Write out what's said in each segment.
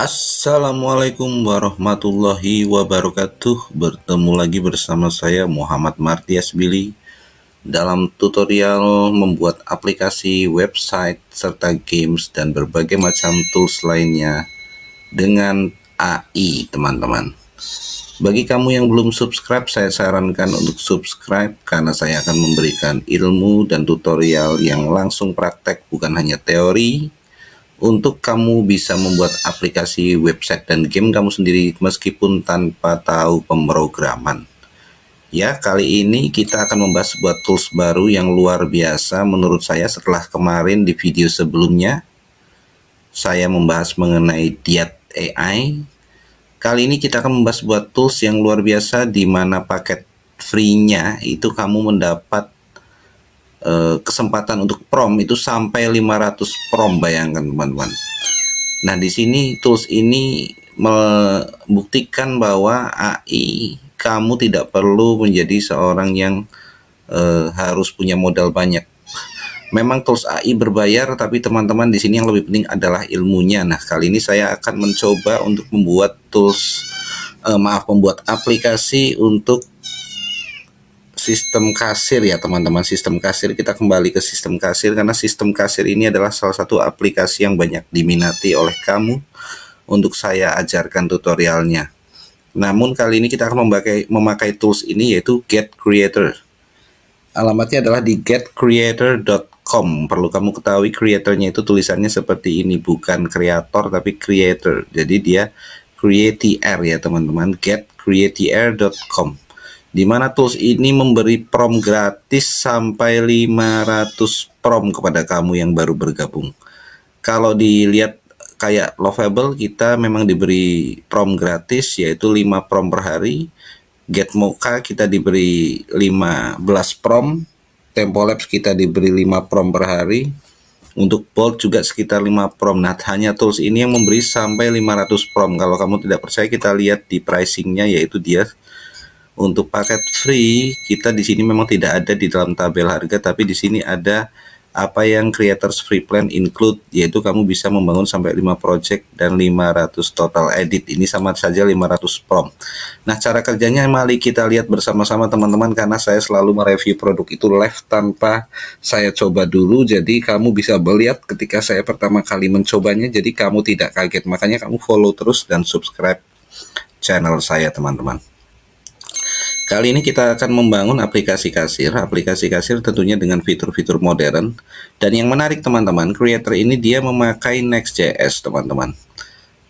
Assalamualaikum warahmatullahi wabarakatuh. Bertemu lagi bersama saya Muhammad Martias Billy dalam tutorial membuat aplikasi, website, serta games dan berbagai macam tools lainnya dengan AI, teman-teman. Bagi kamu yang belum subscribe, saya sarankan untuk subscribe karena saya akan memberikan ilmu dan tutorial yang langsung praktek, bukan hanya teori, untuk kamu bisa membuat aplikasi, website, dan game kamu sendiri meskipun tanpa tahu pemrograman. Ya, kali ini kita akan membahas sebuah tools baru yang luar biasa menurut saya setelah kemarin di video sebelumnya saya membahas mengenai Diat AI. Kali ini kita akan membahas sebuah tools yang luar biasa di mana paket free-nya itu kamu mendapat kesempatan untuk prom itu sampai 500 prom, bayangkan teman-teman. Nah, di sini tools ini membuktikan bahwa AI kamu tidak perlu menjadi seorang yang harus punya modal banyak. Memang tools AI berbayar, tapi teman-teman di sini yang lebih penting adalah ilmunya. Nah, kali ini saya akan mencoba untuk membuat membuat aplikasi untuk sistem kasir ya teman-teman. Sistem kasir, kita kembali ke sistem kasir karena sistem kasir ini adalah salah satu aplikasi yang banyak diminati oleh kamu untuk saya ajarkan tutorialnya. Namun kali ini kita akan memakai tools ini, yaitu Get Creator. Alamatnya adalah di getcreator.com. Perlu kamu ketahui creatornya itu tulisannya seperti ini, bukan kreator tapi creator. Jadi dia creator ya teman-teman, getcreator.com. Di mana tools ini memberi prom gratis sampai 500 prom kepada kamu yang baru bergabung. Kalau dilihat kayak Lovable, kita memang diberi prom gratis yaitu 5 prom per hari. Get Mocha kita diberi 15 prom. Tempo Labs kita diberi 5 prom per hari. Untuk Bolt juga sekitar 5 prom. Nah, hanya tools ini yang memberi sampai 500 prom. Kalau kamu tidak percaya, kita lihat di pricingnya, yaitu dia untuk paket free kita di sini memang tidak ada di dalam tabel harga, tapi di sini ada apa yang creators free plan include, yaitu kamu bisa membangun sampai 5 project dan 500 total edit. Ini sama saja 500 prom. Nah, cara kerjanya mari kita lihat bersama-sama teman-teman, karena saya selalu mereview produk itu live tanpa saya coba dulu. Jadi kamu bisa melihat ketika saya pertama kali mencobanya, jadi kamu tidak kaget. Makanya kamu follow terus dan subscribe channel saya teman-teman. Kali ini kita akan membangun aplikasi kasir. Aplikasi kasir tentunya dengan fitur-fitur modern. Dan yang menarik teman-teman, creator ini dia memakai Next.js teman-teman.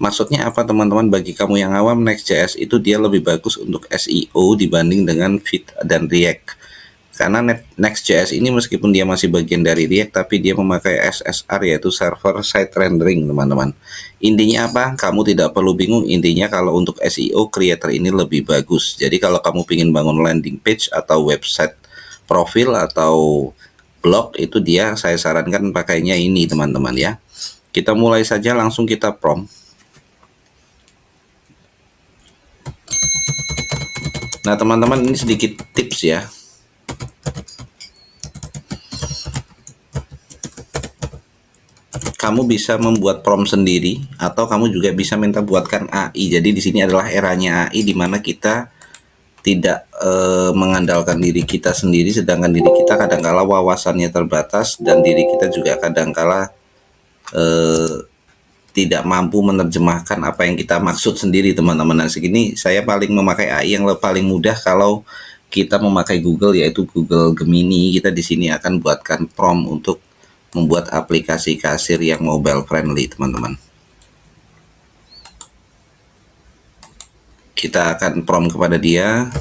Maksudnya apa teman-teman? Bagi kamu yang awam, Next.js itu dia lebih bagus untuk SEO dibanding dengan Vite dan React. Karena Next.js ini meskipun dia masih bagian dari React, tapi dia memakai SSR, yaitu Server Side Rendering teman-teman. Intinya apa? Kamu tidak perlu bingung. Intinya kalau untuk SEO, Creator ini lebih bagus. Jadi kalau kamu ingin bangun landing page atau website profil atau blog, itu dia saya sarankan pakainya ini teman-teman ya. Kita mulai saja, langsung kita prompt. Nah teman-teman, ini sedikit tips ya. Kamu bisa membuat prompt sendiri atau kamu juga bisa minta buatkan AI. Jadi di sini adalah eranya AI, di mana kita tidak mengandalkan diri kita sendiri, sedangkan diri kita kadangkala wawasannya terbatas dan diri kita juga kadangkala tidak mampu menerjemahkan apa yang kita maksud sendiri teman-teman. Nah, segini saya paling memakai AI yang paling mudah kalau kita memakai Google, yaitu Google Gemini. Kita di sini akan buatkan prompt untuk membuat aplikasi kasir yang mobile friendly teman-teman. Kita akan prompt kepada dia.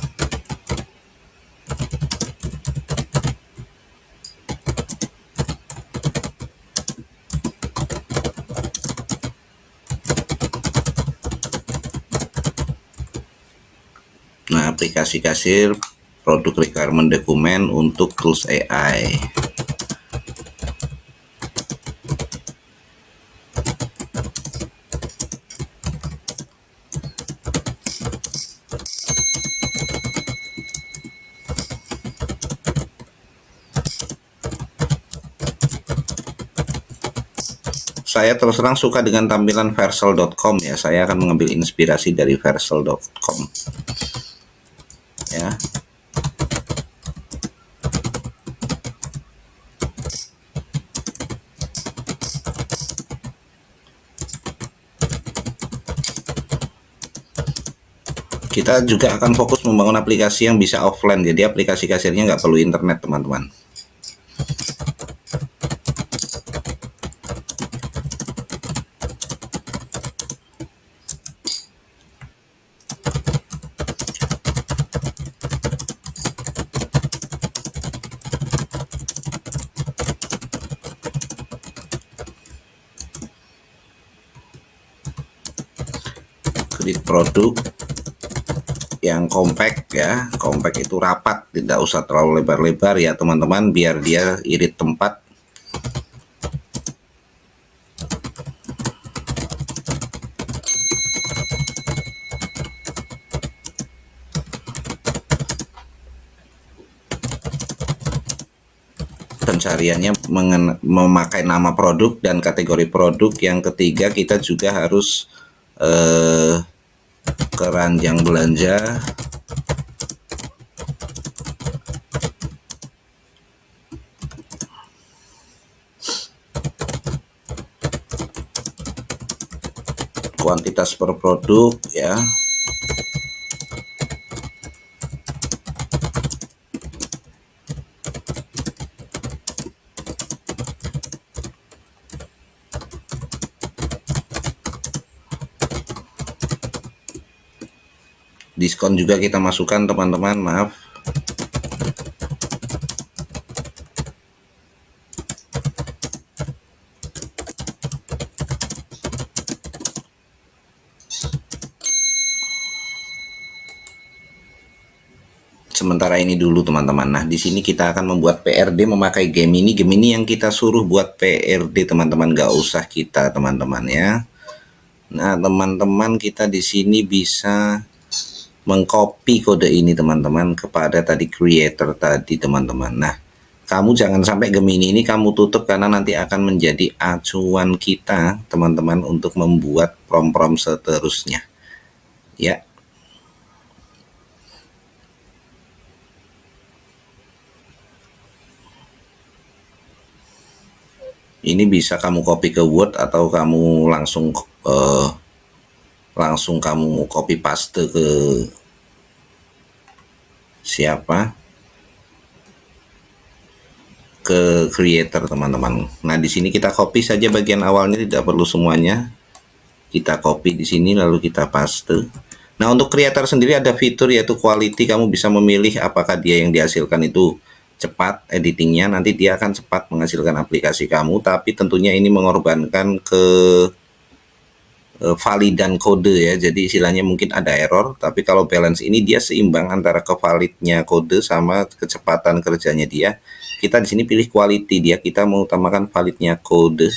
Nah, aplikasi kasir, produk requirement dokumen untuk tools AI. Saya terus terang suka dengan tampilan Vercel.com ya. Saya akan mengambil inspirasi dari Vercel.com ya. Kita juga akan fokus membangun aplikasi yang bisa offline, jadi aplikasi kasirnya nggak perlu internet, teman-teman. Create produk yang compact ya. Compact itu rapat, tidak usah terlalu lebar-lebar ya teman-teman, biar dia irit tempat. Pencariannya memakai nama produk dan kategori produk. Yang ketiga, kita juga harus keranjang belanja, kuantitas per produk ya. Diskon juga kita masukkan teman-teman, maaf. Sementara ini dulu teman-teman. Nah, di sini kita akan membuat PRD memakai Gemini. Gemini yang kita suruh buat PRD teman-teman, nggak usah kita teman-teman ya. Nah, teman-teman kita di sini bisa mengcopy kode ini teman-teman kepada tadi creator tadi teman-teman. Nah, kamu jangan sampai Gemini ini kamu tutup, karena nanti akan menjadi acuan kita teman-teman untuk membuat prom-prom seterusnya ya. Ini bisa kamu copy ke Word atau kamu langsung kamu copy paste ke siapa, ke creator teman-teman. Nah, di sini kita copy saja bagian awalnya, tidak perlu semuanya. Kita copy di sini lalu kita paste. Nah, untuk creator sendiri ada fitur yaitu quality. Kamu bisa memilih apakah dia yang dihasilkan itu cepat editingnya, nanti dia akan cepat menghasilkan aplikasi kamu, tapi tentunya ini mengorbankan ke validan kode ya. Jadi istilahnya mungkin ada error, tapi kalau balance ini dia seimbang antara kevalidnya kode sama kecepatan kerjanya dia. Kita di sini pilih quality dia, kita mengutamakan validnya kode.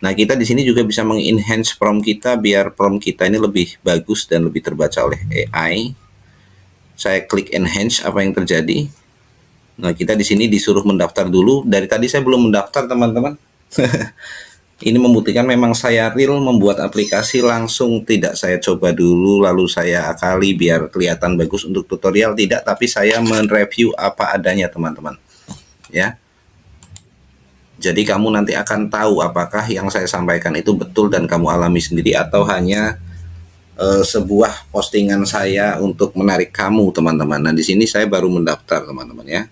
Nah, kita di sini juga bisa mengenhance prompt kita biar prompt kita ini lebih bagus dan lebih terbaca oleh AI. Saya klik enhance, apa yang terjadi? Nah, kita di sini disuruh mendaftar dulu. Dari tadi saya belum mendaftar, teman-teman. Ini membuktikan memang saya real membuat aplikasi, langsung tidak saya coba dulu lalu saya akali biar kelihatan bagus untuk tutorial, tidak, tapi saya mereview apa adanya teman-teman ya. Jadi kamu nanti akan tahu apakah yang saya sampaikan itu betul dan kamu alami sendiri atau hanya sebuah postingan saya untuk menarik kamu teman-teman. Nah, di sini saya baru mendaftar teman-teman ya.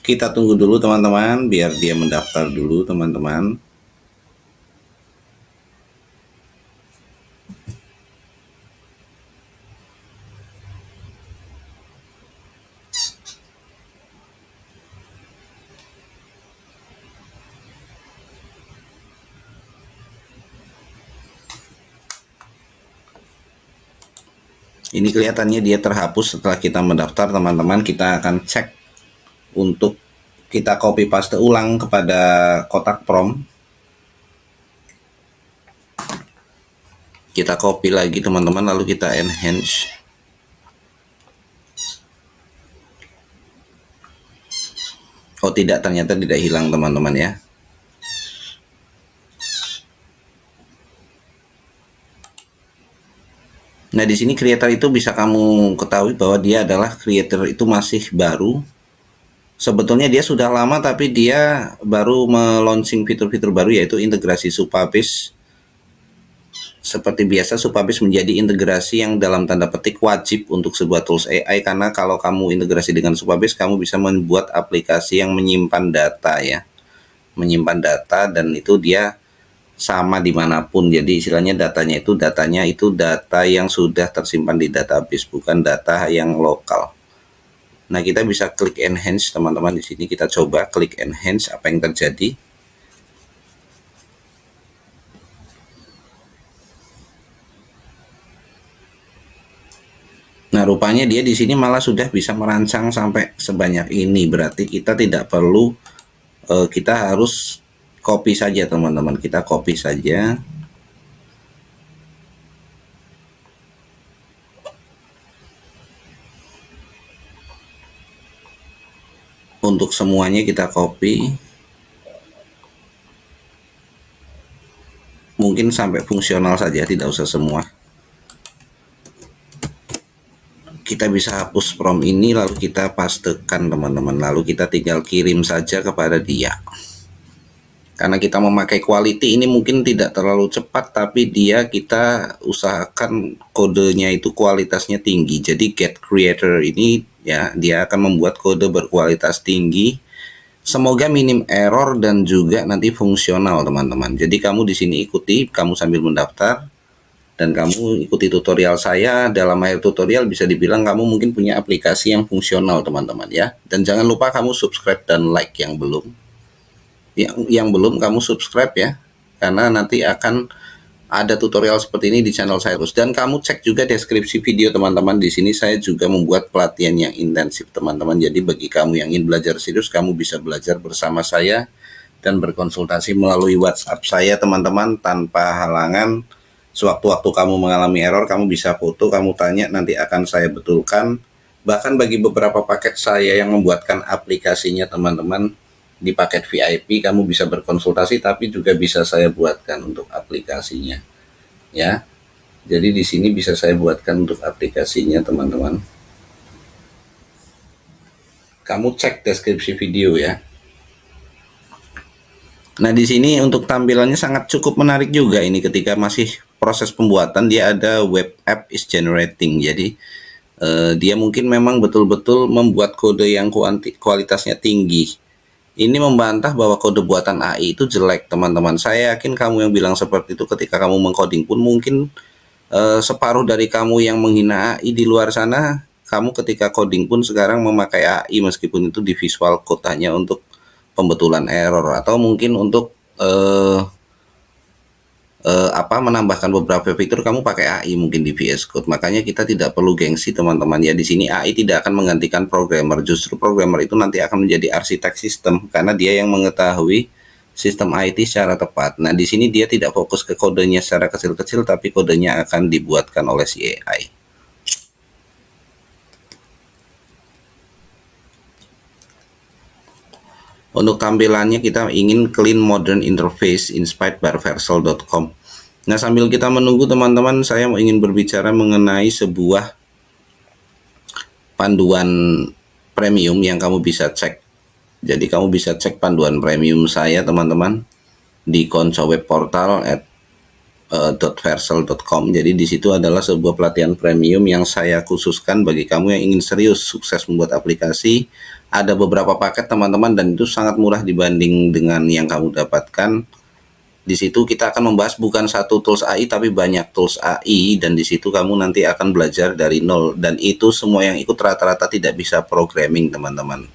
Kita tunggu dulu teman-teman, biar dia mendaftar dulu teman-teman. Ini kelihatannya dia terhapus setelah kita mendaftar teman-teman. Kita akan cek untuk kita copy paste ulang kepada kotak prompt. Kita copy lagi teman-teman, lalu kita enhance. Oh tidak, ternyata tidak hilang teman-teman ya. Nah di sini creator itu bisa kamu ketahui bahwa dia adalah creator itu masih baru. Sebetulnya dia sudah lama tapi dia baru meluncing fitur-fitur baru yaitu integrasi Supabase. Seperti biasa Supabase menjadi integrasi yang dalam tanda petik wajib untuk sebuah tools AI, karena kalau kamu integrasi dengan Supabase kamu bisa membuat aplikasi yang menyimpan data ya. Menyimpan data dan itu dia sama dimanapun, jadi istilahnya datanya itu data yang sudah tersimpan di database, bukan data yang lokal. Nah kita bisa klik enhance teman-teman. Di sini kita coba klik enhance, apa yang terjadi. Nah rupanya dia di sini malah sudah bisa merancang sampai sebanyak ini, berarti kita tidak perlu kita harus copy saja teman-teman, kita copy saja. Untuk semuanya kita copy, mungkin sampai fungsional saja, tidak usah semua. Kita bisa hapus prompt ini lalu kita pastekan teman-teman, lalu kita tinggal kirim saja kepada dia. Karena kita memakai quality ini mungkin tidak terlalu cepat, tapi dia kita usahakan kodenya itu kualitasnya tinggi. Jadi get creator ini ya, dia akan membuat kode berkualitas tinggi. Semoga minim error dan juga nanti fungsional teman-teman. Jadi kamu di sini ikuti, kamu sambil mendaftar dan kamu ikuti tutorial saya. Dalam akhir tutorial bisa dibilang kamu mungkin punya aplikasi yang fungsional teman-teman ya. Dan jangan lupa kamu subscribe dan like yang belum. Yang belum kamu subscribe ya, karena nanti akan ada tutorial seperti ini di channel saya terus. Dan kamu cek juga deskripsi video teman-teman. Di sini saya juga membuat pelatihan yang intensif teman-teman. Jadi bagi kamu yang ingin belajar serius, kamu bisa belajar bersama saya dan berkonsultasi melalui WhatsApp saya teman-teman, tanpa halangan. Sewaktu-waktu kamu mengalami error, kamu bisa foto, kamu tanya, nanti akan saya betulkan. Bahkan bagi beberapa paket saya yang membuatkan aplikasinya teman-teman, di paket VIP kamu bisa berkonsultasi, tapi juga bisa saya buatkan untuk aplikasinya ya. Jadi di sini bisa saya buatkan untuk aplikasinya teman-teman. Kamu cek deskripsi video ya. Nah di sini untuk tampilannya sangat cukup menarik juga ini. Ketika masih proses pembuatan dia ada web app is generating. Jadi dia mungkin memang betul-betul membuat kode yang kualitasnya tinggi. Ini membantah bahwa kode buatan AI itu jelek teman-teman. Saya yakin kamu yang bilang seperti itu ketika kamu mengcoding pun mungkin separuh dari kamu yang menghina AI di luar sana, kamu ketika coding pun sekarang memakai AI meskipun itu di visual code hanya untuk pembetulan error atau mungkin untuk menambahkan beberapa fitur kamu pakai AI mungkin di VS Code. Makanya kita tidak perlu gengsi teman-teman ya. Di sini AI tidak akan menggantikan programmer, justru programmer itu nanti akan menjadi arsitek sistem karena dia yang mengetahui sistem IT secara tepat. Nah di sini dia tidak fokus ke kodenya secara kecil-kecil, tapi kodenya akan dibuatkan oleh si AI. Untuk tampilannya kita ingin clean modern interface inspired by Vercel.com. Nah sambil kita menunggu teman-teman, saya ingin berbicara mengenai sebuah panduan premium yang kamu bisa cek. Jadi kamu bisa cek panduan premium saya teman-teman di Konco Web Portal .vercel.com. Jadi di situ adalah sebuah pelatihan premium yang saya khususkan bagi kamu yang ingin serius sukses membuat aplikasi. Ada beberapa paket teman-teman dan itu sangat murah dibanding dengan yang kamu dapatkan. Di situ kita akan membahas bukan satu tools AI tapi banyak tools AI, dan di situ kamu nanti akan belajar dari nol, dan itu semua yang ikut rata-rata tidak bisa programming teman-teman.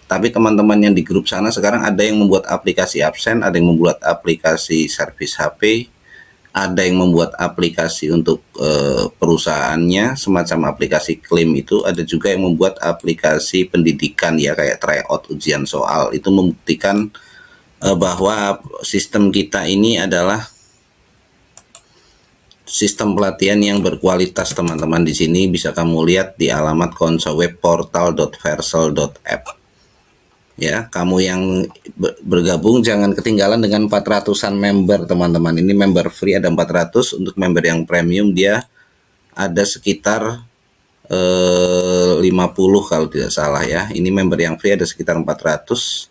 Tapi teman-teman yang di grup sana sekarang ada yang membuat aplikasi absen, ada yang membuat aplikasi servis HP, ada yang membuat aplikasi untuk perusahaannya semacam aplikasi klaim itu, ada juga yang membuat aplikasi pendidikan ya kayak tryout ujian soal. Itu membuktikan bahwa sistem kita ini adalah sistem pelatihan yang berkualitas teman-teman. Di sini bisa kamu lihat di alamat konsol web portal.vercel.app. Ya, kamu yang bergabung jangan ketinggalan dengan 400-an member teman-teman. Ini member free ada 400, untuk member yang premium dia ada sekitar 50 kalau tidak salah ya. Ini member yang free ada sekitar 400.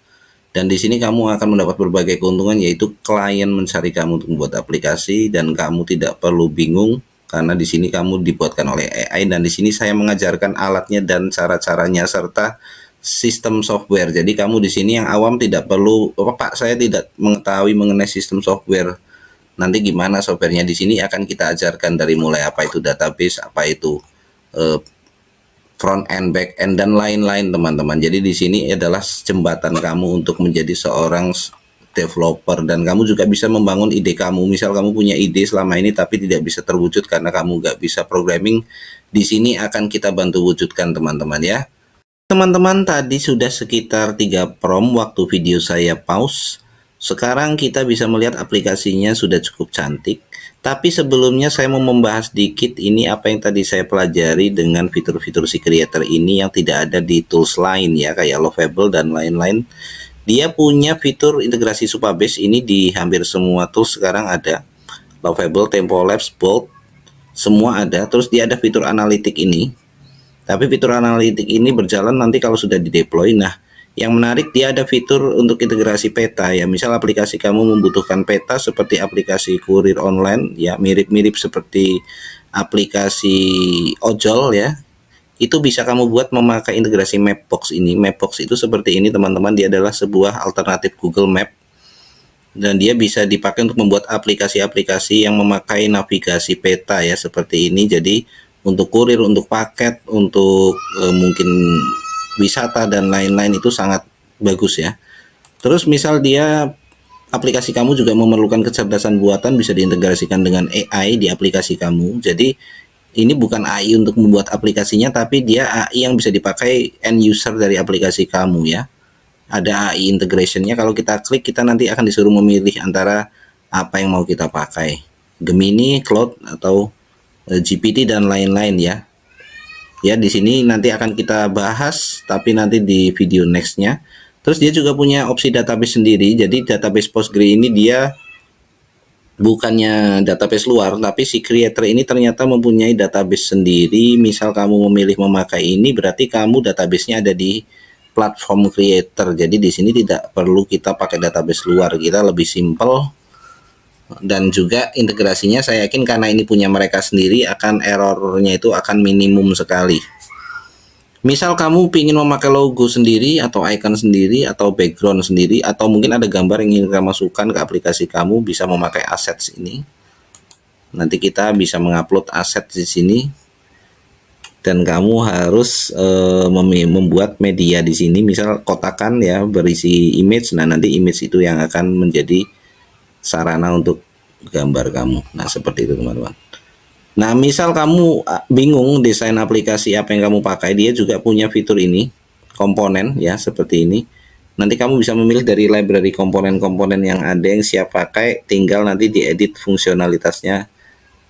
Dan di sini kamu akan mendapat berbagai keuntungan, yaitu klien mencari kamu untuk membuat aplikasi dan kamu tidak perlu bingung karena di sini kamu dibuatkan oleh AI, dan di sini saya mengajarkan alatnya dan cara-caranya serta sistem software. Jadi kamu di sini yang awam tidak perlu, "Oh, Pak, saya tidak mengetahui mengenai sistem software." Nanti gimana softwarenya di sini akan kita ajarkan dari mulai apa itu database, apa itu eh, front end, back end, dan lain-lain teman-teman. Jadi di sini adalah jembatan kamu untuk menjadi seorang developer, dan kamu juga bisa membangun ide kamu. Misal kamu punya ide selama ini tapi tidak bisa terwujud karena kamu nggak bisa programming, di sini akan kita bantu wujudkan teman-teman ya. Teman-teman, tadi sudah sekitar 3 prom waktu video saya pause. Sekarang kita bisa melihat aplikasinya sudah cukup cantik. Tapi sebelumnya saya mau membahas dikit ini apa yang tadi saya pelajari dengan fitur-fitur si creator ini yang tidak ada di tools lain ya, kayak Lovable dan lain-lain. Dia punya fitur integrasi Supabase ini di hampir semua tools sekarang ada. Lovable, Tempo-Labs, Bolt, semua ada. Terus dia ada fitur analitik ini. Tapi fitur analitik ini berjalan nanti kalau sudah di-deploy. Nah, yang menarik dia ada fitur untuk integrasi peta ya. Misal aplikasi kamu membutuhkan peta seperti aplikasi kurir online ya, mirip-mirip seperti aplikasi ojol ya. Itu bisa kamu buat memakai integrasi Mapbox ini. Mapbox itu seperti ini teman-teman, dia adalah sebuah alternatif Google Map dan dia bisa dipakai untuk membuat aplikasi-aplikasi yang memakai navigasi peta ya, seperti ini. Jadi untuk kurir, untuk paket, untuk mungkin wisata dan lain-lain itu sangat bagus ya. Terus misal dia aplikasi kamu juga memerlukan kecerdasan buatan, bisa diintegrasikan dengan AI di aplikasi kamu. Jadi ini bukan AI untuk membuat aplikasinya, tapi dia AI yang bisa dipakai end user dari aplikasi kamu ya. Ada AI integrationnya, kalau kita klik kita nanti akan disuruh memilih antara apa yang mau kita pakai, Gemini, Cloud, atau GPT dan lain-lain ya. Ya, di sini nanti akan kita bahas, tapi nanti di video nextnya. Terus dia juga punya opsi database sendiri. Jadi database Postgre ini dia bukannya database luar, tapi si creator ini ternyata mempunyai database sendiri. Misal kamu memilih memakai ini, berarti kamu databasenya ada di platform creator. Jadi di sini tidak perlu kita pakai database luar, kita lebih simple. Dan juga integrasinya saya yakin karena ini punya mereka sendiri, akan errornya itu akan minimum sekali. Misal kamu ingin memakai logo sendiri atau icon sendiri atau background sendiri, atau mungkin ada gambar yang ingin kamu masukkan ke aplikasi kamu, bisa memakai assets ini. Nanti kita bisa mengupload aset di sini dan kamu harus membuat media di sini, misal kotakan ya berisi image. Nah, nanti image itu yang akan menjadi sarana untuk gambar kamu. Nah, seperti itu teman-teman. Nah, misal kamu bingung desain aplikasi apa yang kamu pakai, dia juga punya fitur ini, komponen ya, seperti ini. Nanti kamu bisa memilih dari library komponen-komponen yang ada yang siap pakai, tinggal nanti diedit fungsionalitasnya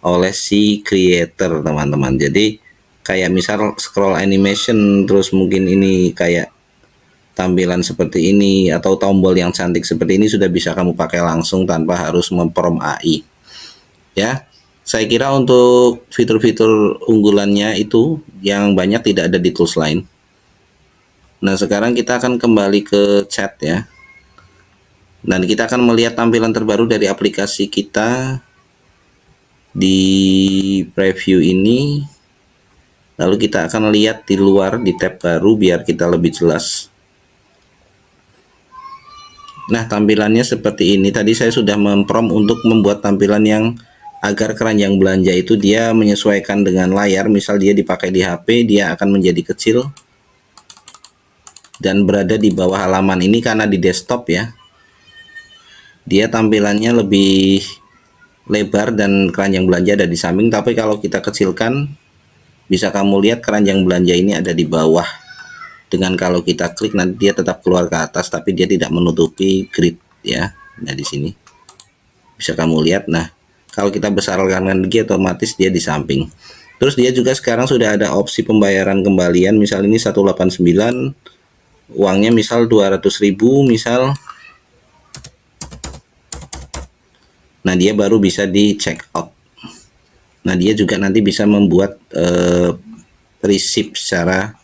oleh si creator teman-teman. Jadi kayak misal scroll animation, terus mungkin ini kayak tampilan seperti ini atau tombol yang cantik seperti ini sudah bisa kamu pakai langsung tanpa harus memprom AI ya. Saya kira untuk fitur-fitur unggulannya itu yang banyak tidak ada di tools lain. Nah, sekarang kita akan kembali ke chat ya, dan kita akan melihat tampilan terbaru dari aplikasi kita di preview ini. Lalu kita akan lihat di luar di tab baru biar kita lebih jelas. Nah, tampilannya seperti ini. Tadi saya sudah memprom untuk membuat tampilan yang agar keranjang belanja itu dia menyesuaikan dengan layar. Misal dia dipakai di HP, dia akan menjadi kecil dan berada di bawah halaman. Ini karena di desktop ya, dia tampilannya lebih lebar dan keranjang belanja ada di samping. Tapi kalau kita kecilkan, bisa kamu lihat keranjang belanja ini ada di bawah. Dengan kalau kita klik nanti dia tetap keluar ke atas, tapi dia tidak menutupi grid ya. Nah, di sini bisa kamu lihat. Nah, kalau kita besarkan lagi otomatis dia di samping. Terus dia juga sekarang sudah ada opsi pembayaran kembalian. Misal ini 189, uangnya misal 200.000 misal. Nah, dia baru bisa di check out. Nah, dia juga nanti bisa membuat receipt secara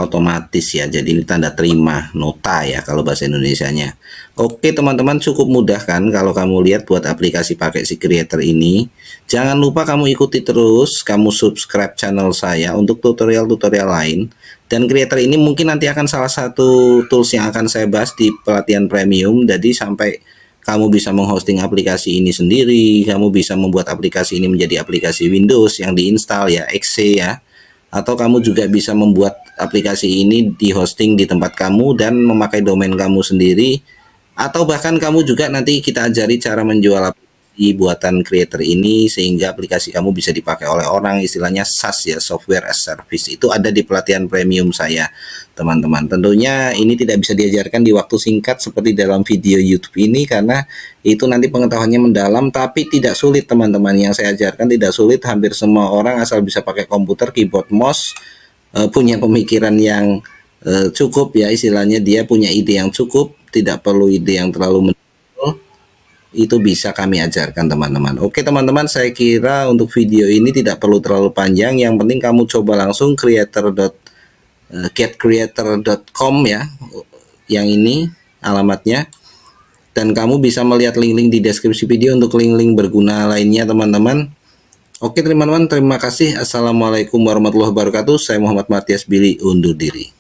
otomatis ya. Jadi ini tanda terima, nota ya kalau bahasa Indonesianya. Oke teman-teman, cukup mudah kan kalau kamu lihat buat aplikasi pakai si Creator ini. Jangan lupa kamu ikuti terus, kamu subscribe channel saya untuk tutorial-tutorial lain. Dan Creator ini mungkin nanti akan salah satu tools yang akan saya bahas di pelatihan premium. Jadi sampai kamu bisa menghosting aplikasi ini sendiri, kamu bisa membuat aplikasi ini menjadi aplikasi Windows yang diinstal ya, exe ya, atau kamu juga bisa membuat aplikasi ini di hosting di tempat kamu dan memakai domain kamu sendiri, atau bahkan kamu juga nanti kita ajari cara menjual aplikasi buatan creator ini sehingga aplikasi kamu bisa dipakai oleh orang, istilahnya SaaS ya, software as service. Itu ada di pelatihan premium saya teman-teman. Tentunya ini tidak bisa diajarkan di waktu singkat seperti dalam video YouTube ini karena itu nanti pengetahuannya mendalam, tapi tidak sulit teman-teman. Yang saya ajarkan tidak sulit, hampir semua orang asal bisa pakai komputer, keyboard, mouse, punya pemikiran yang cukup ya, istilahnya dia punya ide yang cukup, tidak perlu ide yang terlalu mendetail, itu bisa kami ajarkan teman-teman. Oke teman-teman, saya kira untuk video ini tidak perlu terlalu panjang, yang penting kamu coba langsung getcreator.com ya, yang ini alamatnya, dan kamu bisa melihat link-link di deskripsi video untuk link-link berguna lainnya teman-teman. Oke teman-teman, terima kasih. Assalamualaikum warahmatullahi wabarakatuh. Saya Muhammad Matias Billy undur diri.